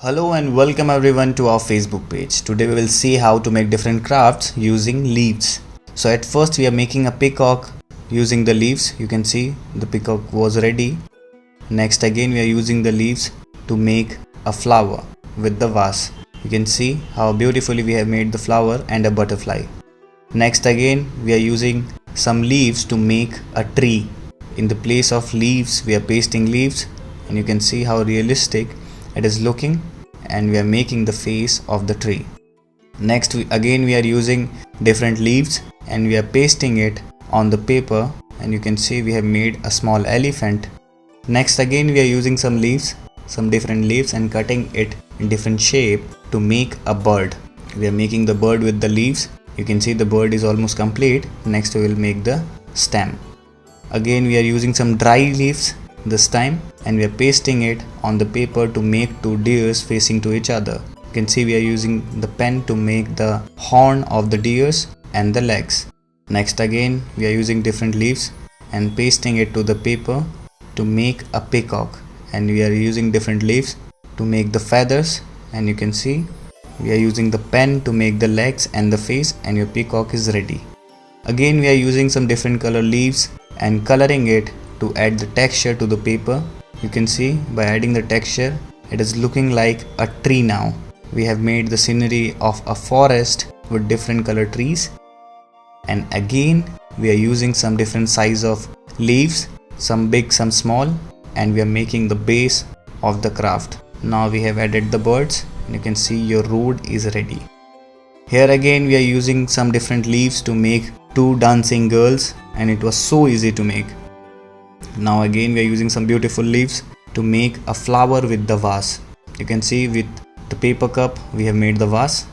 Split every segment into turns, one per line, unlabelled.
Hello and welcome everyone to our Facebook page. Today we will see how to make different crafts using leaves. So at first we are making a peacock using the leaves. You can see the peacock was ready. Next again we are using the leaves to make a flower with the vase. You can see how beautifully we have made the flower and a butterfly. Next again we are using some leaves to make a tree. In the place of leaves we are pasting leaves and you can see how realistic it is looking, and we are making the face of the tree. Next we are using different leaves and we are pasting it on the paper, and you can see we have made a small elephant. Next again we are using some different leaves and cutting it in different shape to make a bird. We are making the bird with the leaves. You can see the bird is almost complete. Next we will make the stem. Again we are using some dry leaves this time, and we are pasting it on the paper to make two deers facing to each other. You can see we are using the pen to make the horn of the deers and the legs. Next again we are using different leaves and pasting it to the paper to make a peacock, and we are using different leaves to make the feathers, and you can see we are using the pen to make the legs and the face, and your peacock is ready. Again we are using some different color leaves and coloring it to add the texture to the paper. You can see by adding the texture it is looking like a tree now. We have made the scenery of a forest with different color trees, and again we are using some different size of leaves, some big, some small, and we are making the base of the craft. Now we have added the birds and you can see your road is ready. Here again we are using some different leaves to make two dancing girls, and it was so easy to make. Now again we are using some beautiful leaves to make a flower with the vase. You can see with the paper cup we have made the vase.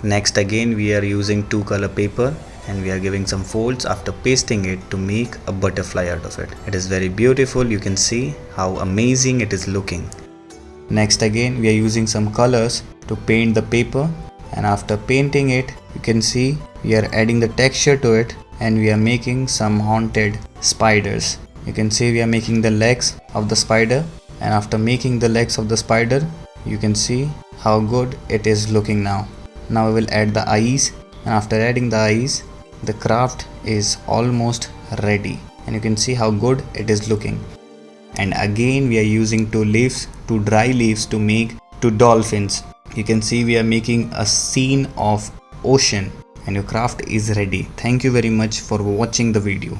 Next again we are using two color paper and we are giving some folds after pasting it to make a butterfly out of it. It is very beautiful. You can see how amazing it is looking. Next again we are using some colors to paint the paper, and after painting it you can see we are adding the texture to it, and we are making some haunted spiders. You can see we are making the legs of the spider, and after making the legs of the spider you can see how good it is looking now. Now we will add the eyes, and after adding the eyes the craft is almost ready, and you can see how good it is looking. And again we are using two dry leaves to make two dolphins. You can see we are making a scene of ocean, and your craft is ready. Thank you very much for watching the video.